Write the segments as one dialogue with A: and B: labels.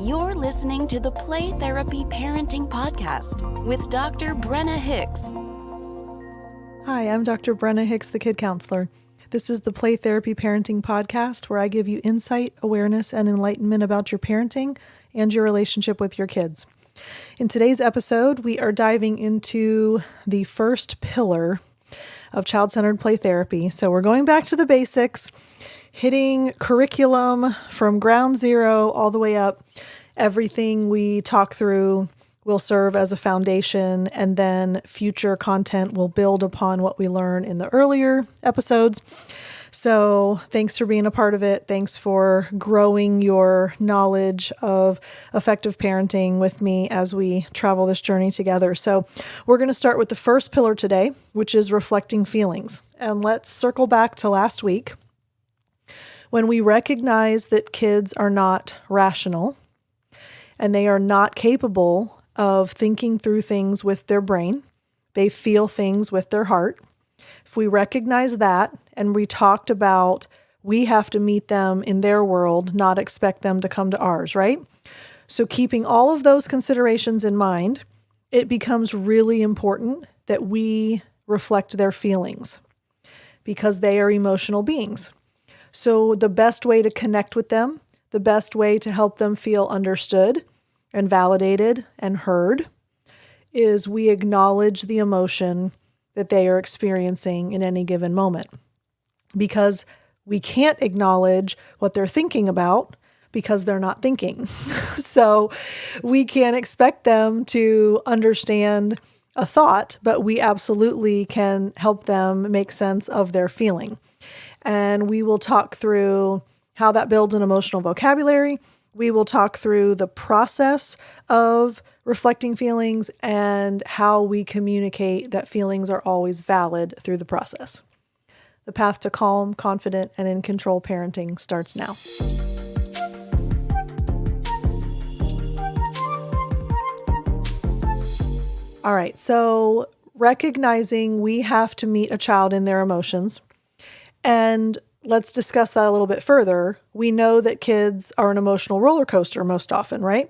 A: You're listening to the Play Therapy Parenting Podcast with Dr. Brenna Hicks.
B: Hi, I'm Dr. Brenna Hicks, the Kid Counselor. This is the Play Therapy Parenting Podcast where I give you insight, awareness, and enlightenment about your parenting and your relationship with your kids. In today's episode, we are diving into the first pillar of child-centered play therapy. So we're going back to the basics, hitting curriculum from ground zero all the way up. Everything we talk through will serve as a foundation, and then future content will build upon what we learn in the earlier episodes. So thanks for being a part of it. Thanks for growing your knowledge of effective parenting with me as we travel this journey together. So we're going to start with the first pillar today, which is reflecting feelings. And let's circle back to last week when we recognize that kids are not rational and they are not capable of thinking through things with their brain. They feel things with their heart. If we recognize that, and we talked about we have to meet them in their world, not expect them to come to ours, right? So keeping all of those considerations in mind, it becomes really important that we reflect their feelings because they are emotional beings. So the best way to connect with them, the best way to help them feel understood and validated and heard is we acknowledge the emotion that they are experiencing in any given moment. Because we can't acknowledge what they're thinking about because they're not thinking. So we can't expect them to understand a thought, but we absolutely can help them make sense of their feeling. And we will talk through how that builds an emotional vocabulary. We will talk through the process of reflecting feelings and how we communicate that feelings are always valid through the process. The path to calm, confident, and in control parenting starts now. All right, so recognizing we have to meet a child in their emotions. And let's discuss that a little bit further. We know that kids are an emotional roller coaster most often, right?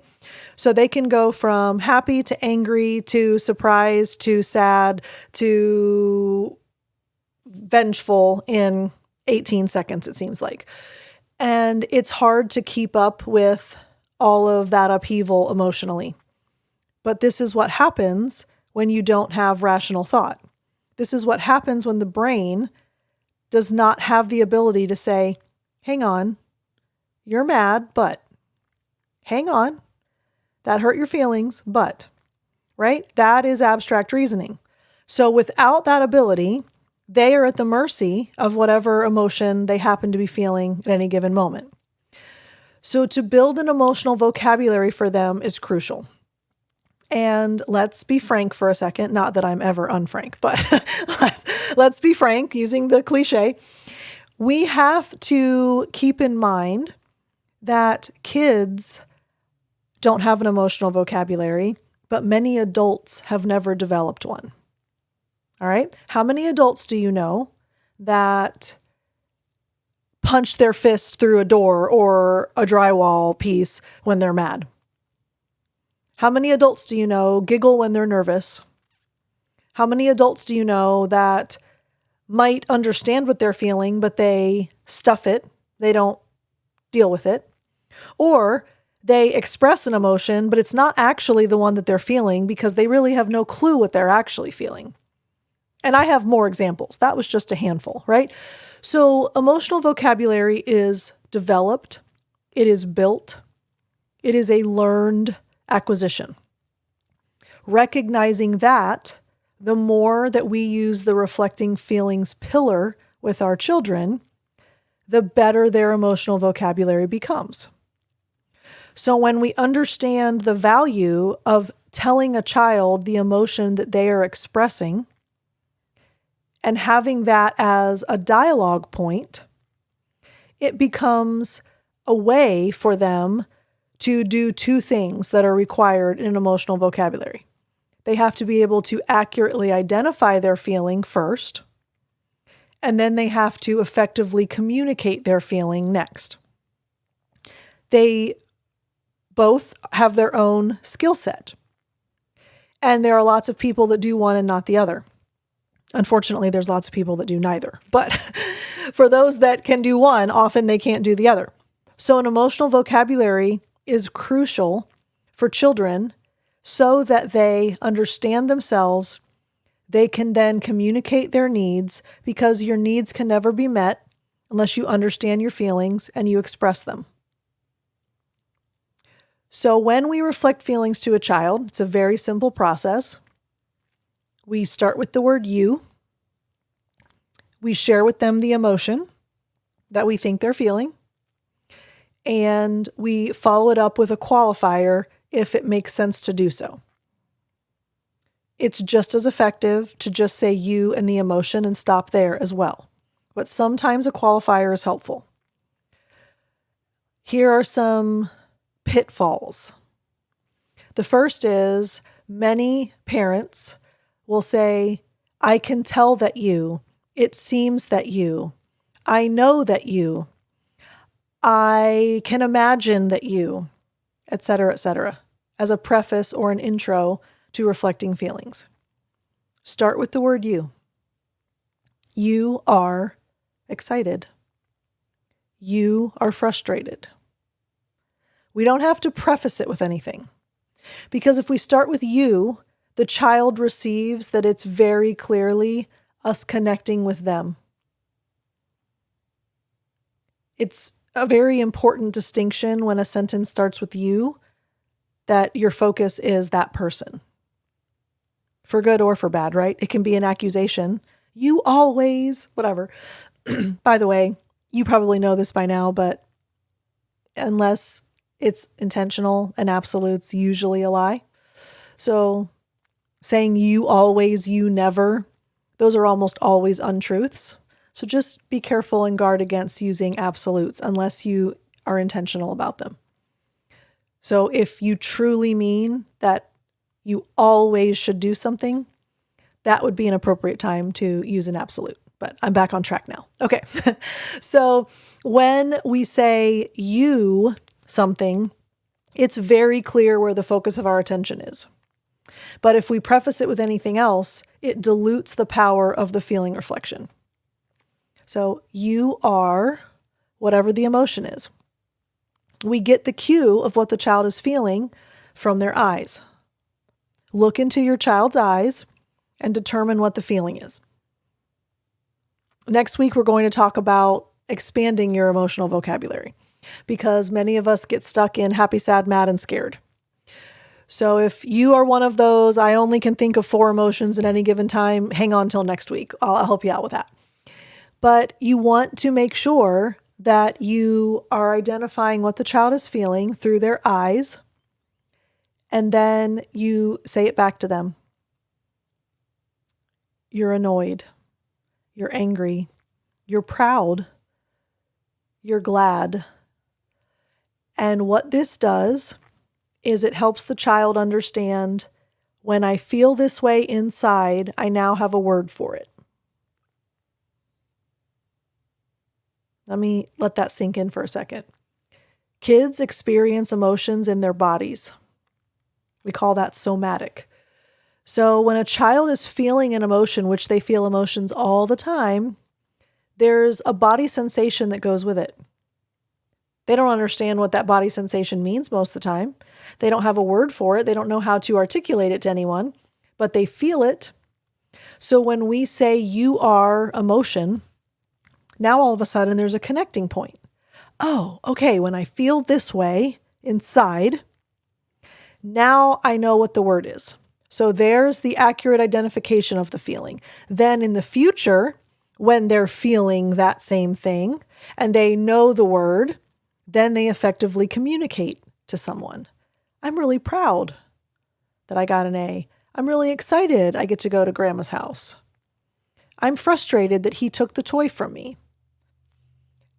B: So they can go from happy to angry to surprised to sad to vengeful in 18 seconds, it seems like. And it's hard to keep up with all of that upheaval emotionally. But this is what happens when you don't have rational thought. This is what happens when the brain does not have the ability to say, hang on, you're mad, but hang on, that hurt your feelings, but, right? That is abstract reasoning. So without that ability, they are at the mercy of whatever emotion they happen to be feeling at any given moment. So to build an emotional vocabulary for them is crucial. And let's be frank for a second, not that I'm ever unfrank, but let's be frank using the cliche. We have to keep in mind that kids don't have an emotional vocabulary, but many adults have never developed one. All right. How many adults do you know that punch their fist through a door or a drywall piece when they're mad? How many adults do you know giggle when they're nervous? How many adults do you know that might understand what they're feeling, but they stuff it, they don't deal with it? Or they express an emotion, but it's not actually the one that they're feeling because they really have no clue what they're actually feeling. And I have more examples. That was just a handful, right? So emotional vocabulary is developed, it is built, it is a learned acquisition. Recognizing that, the more that we use the reflecting feelings pillar with our children, the better their emotional vocabulary becomes. So when we understand the value of telling a child the emotion that they are expressing and having that as a dialogue point, it becomes a way for them to do two things that are required in an emotional vocabulary. They have to be able to accurately identify their feeling first, and then they have to effectively communicate their feeling next. They both have their own skill set. And there are lots of people that do one and not the other. Unfortunately, there's lots of people that do neither. But for those that can do one, often they can't do the other. So an emotional vocabulary is crucial for children so that they understand themselves. They can then communicate their needs, because your needs can never be met unless you understand your feelings and you express them. So when we reflect feelings to a child, it's a very simple process. We start with the word you. We share with them the emotion that we think they're feeling. And we follow it up with a qualifier if it makes sense to do so. It's just as effective to just say you and the emotion and stop there as well. But sometimes a qualifier is helpful. Here are some pitfalls. The first is many parents will say, I can tell that you, it seems that you, I know that you, I can imagine that you, etc., as a preface or an intro to reflecting feelings. Start with the word you. You are excited. You are frustrated. We don't have to preface it with anything, because if we start with you, the child receives that it's very clearly us connecting with them. It's a very important distinction when a sentence starts with you, that your focus is that person. For good or for bad, right? It can be an accusation. You always, whatever. By the way, you probably know this by now, but unless it's intentional, an absolute's usually a lie. So saying you always, you never, those are almost always untruths. So just be careful and guard against using absolutes unless you are intentional about them. So if you truly mean that you always should do something, that would be an appropriate time to use an absolute. But I'm back on track now. Okay. So when we say you something, it's very clear where the focus of our attention is. But if we preface it with anything else, it dilutes the power of the feeling reflection. So you are whatever the emotion is. We get the cue of what the child is feeling from their eyes. Look into your child's eyes and determine what the feeling is. Next week, we're going to talk about expanding your emotional vocabulary, because many of us get stuck in happy, sad, mad, and scared. So if you are one of those, I only can think of 4 emotions at any given time, hang on till next week. I'll help you out with that. But you want to make sure that you are identifying what the child is feeling through their eyes, and then you say it back to them. You're annoyed. You're angry. You're proud. You're glad. And what this does is it helps the child understand, when I feel this way inside, I now have a word for it. Let me let that sink in for a second. Kids experience emotions in their bodies. We call that somatic. So when a child is feeling an emotion, which they feel emotions all the time, there's a body sensation that goes with it. They don't understand what that body sensation means most of the time. They don't have a word for it. They don't know how to articulate it to anyone, but they feel it. So when we say you are emotion, now all of a sudden there's a connecting point. Oh, okay, when I feel this way inside, now I know what the word is. So there's the accurate identification of the feeling. Then in the future, when they're feeling that same thing and they know the word, then they effectively communicate to someone. I'm really proud that I got an A. I'm really excited I get to go to Grandma's house. I'm frustrated that he took the toy from me.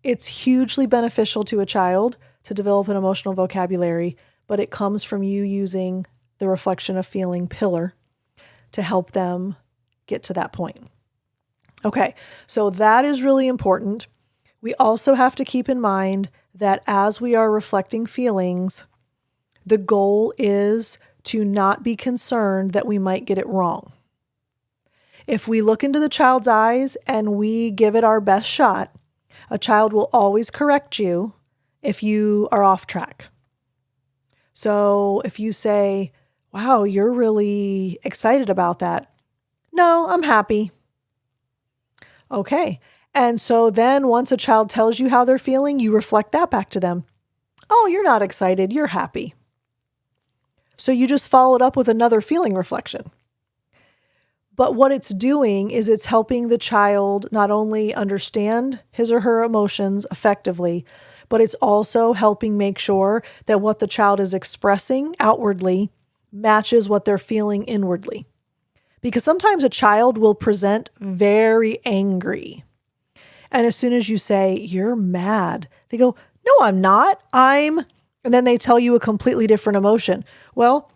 B: It's hugely beneficial to a child to develop an emotional vocabulary, but it comes from you using the reflection of feeling pillar to help them get to that point. Okay, so that is really important. We also have to keep in mind that as we are reflecting feelings, The goal is to not be concerned that we might get it wrong. If we look into the child's eyes and we give it our best shot, a child will always correct you if you are off track. So if you say, wow, you're really excited about that. No, I'm happy. Okay. And so then once a child tells you how they're feeling, you reflect that back to them. Oh, you're not excited. You're happy. So you just followed up with another feeling reflection. But what it's doing is it's helping the child not only understand his or her emotions effectively, but it's also helping make sure that what the child is expressing outwardly matches what they're feeling inwardly. Because sometimes a child will present very angry. And as soon as you say, you're mad, they go, no, I'm not. And then they tell you a completely different emotion. Well,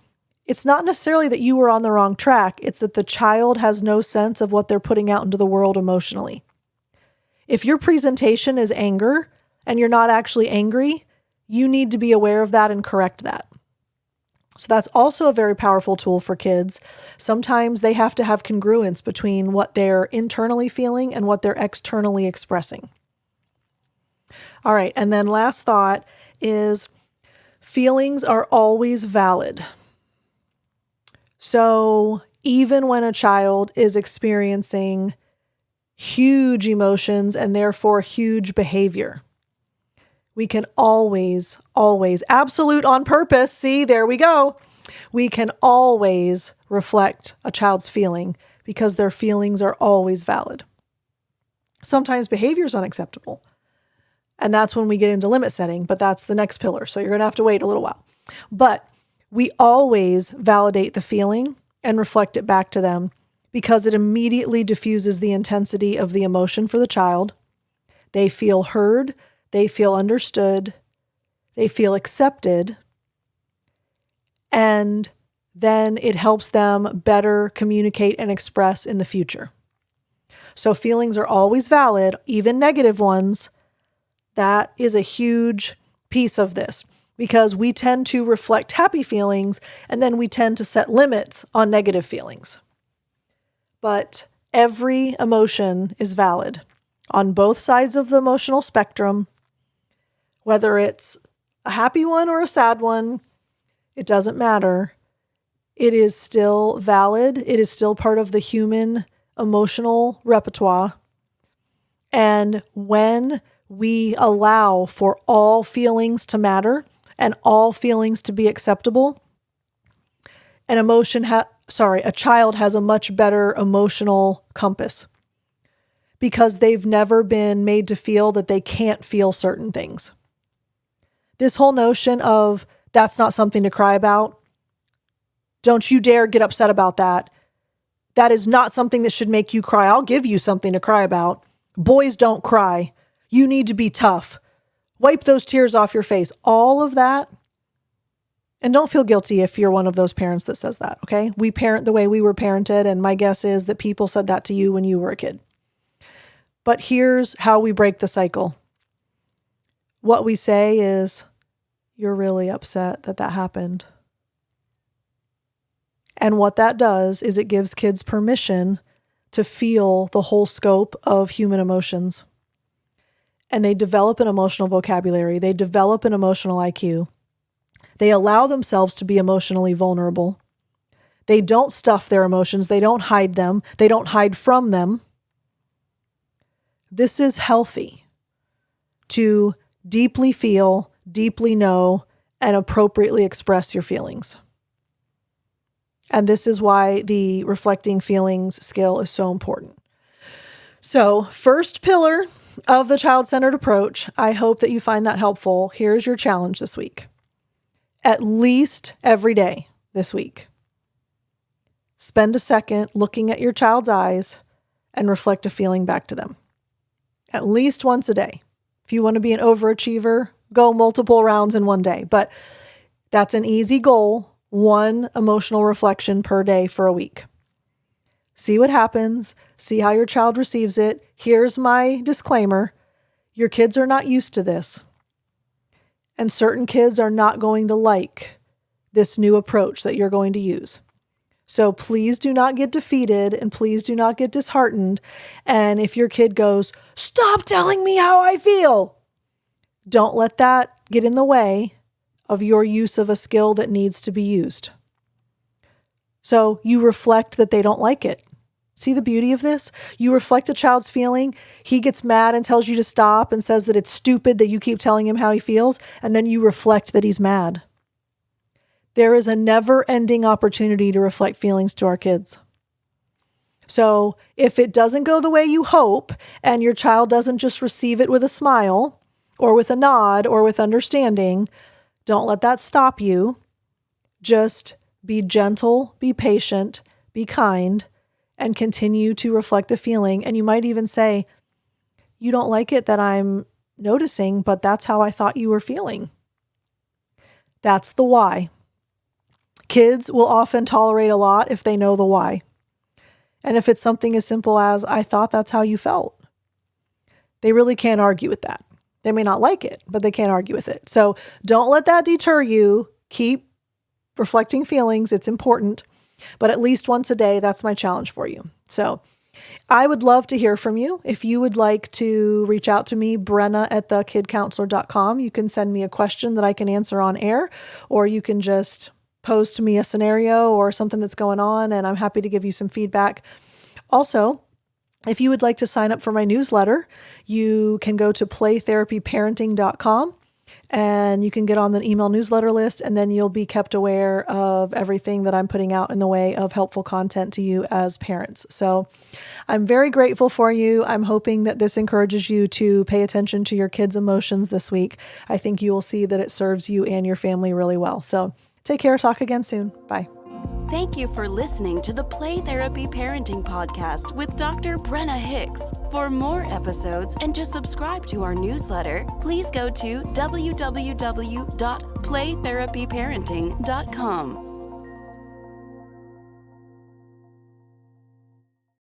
B: it's not necessarily that you were on the wrong track. It's that the child has no sense of what they're putting out into the world emotionally. If your presentation is anger and you're not actually angry, you need to be aware of that and correct that. So that's also a very powerful tool for kids. Sometimes they have to have congruence between what they're internally feeling and what they're externally expressing. All right. And then last thought is feelings are always valid. So even when a child is experiencing huge emotions and therefore huge behavior, we can always, absolute on purpose. See, there we go. We can always reflect a child's feeling because their feelings are always valid. Sometimes behavior is unacceptable. And that's when we get into limit setting, but that's the next pillar. So you're going to have to wait a little while. But we always validate the feeling and reflect it back to them because it immediately diffuses the intensity of the emotion for the child. They feel heard. They feel understood. They feel accepted. And then it helps them better communicate and express in the future. So feelings are always valid, even negative ones. That is a huge piece of this because we tend to reflect happy feelings and then we tend to set limits on negative feelings. But every emotion is valid on both sides of the emotional spectrum. Whether it's a happy one or a sad one, it doesn't matter. It is still valid. It is still part of the human emotional repertoire. And when we allow for all feelings to matter and all feelings to be acceptable, a child has a much better emotional compass because they've never been made to feel that they can't feel certain things. This whole notion of that's not something to cry about. Don't you dare get upset about that. That is not something that should make you cry. I'll give you something to cry about. Boys don't cry. You need to be tough. Wipe those tears off your face. All of that. And don't feel guilty if you're one of those parents that says that, okay? We parent the way we were parented, and my guess is that people said that to you when you were a kid. But here's how we break the cycle. What we say is, you're really upset that happened. And what that does is it gives kids permission to feel the whole scope of human emotions. And they develop an emotional vocabulary. They develop an emotional IQ. They allow themselves to be emotionally vulnerable. They don't stuff their emotions. They don't hide them. They don't hide from them. This is healthy to deeply feel, deeply know, and appropriately express your feelings. And this is why the reflecting feelings skill is so important. So, first pillar of the child-centered approach, I hope that you find that helpful. Here's your challenge this week. At least every day this week, spend a second looking at your child's eyes and reflect a feeling back to them. At least once a day. If you want to be an overachiever, go multiple rounds in one day. But that's an easy goal, one emotional reflection per day for a week. See what happens. See how your child receives it. Here's my disclaimer. Your kids are not used to this. And certain kids are not going to like this new approach that you're going to use. So please do not get defeated and please do not get disheartened. And if your kid goes, "Stop telling me how I feel," don't let that get in the way of your use of a skill that needs to be used. So you reflect that they don't like it. See the beauty of this? You reflect a child's feeling. He gets mad and tells you to stop and says that it's stupid that you keep telling him how he feels. And then you reflect that he's mad. There is a never-ending opportunity to reflect feelings to our kids. So if it doesn't go the way you hope and your child doesn't just receive it with a smile or with a nod or with understanding, don't let that stop you. Just be gentle, be patient, be kind, and continue to reflect the feeling. And you might even say, "You don't like it that I'm noticing, but that's how I thought you were feeling." That's the why. Kids will often tolerate a lot if they know the why. And if it's something as simple as, "I thought that's how you felt," they really can't argue with that. They may not like it, but they can't argue with it. So don't let that deter you. Keep reflecting feelings. It's important. But at least once a day, that's my challenge for you. So I would love to hear from you. If you would like to reach out to me, Brenna@thekidcounselor.com, you can send me a question that I can answer on air, or you can just post to me a scenario or something that's going on, and I'm happy to give you some feedback. Also, if you would like to sign up for my newsletter, you can go to playtherapyparenting.com and you can get on the email newsletter list, and then you'll be kept aware of everything that I'm putting out in the way of helpful content to you as parents. So I'm very grateful for you. I'm hoping that this encourages you to pay attention to your kids' emotions this week. I think you will see that it serves you and your family really well. So take care. Talk again soon. Bye.
A: Thank you for listening to the Play Therapy Parenting Podcast with Dr. Brenna Hicks. For more episodes and to subscribe to our newsletter, please go to www.playtherapyparenting.com.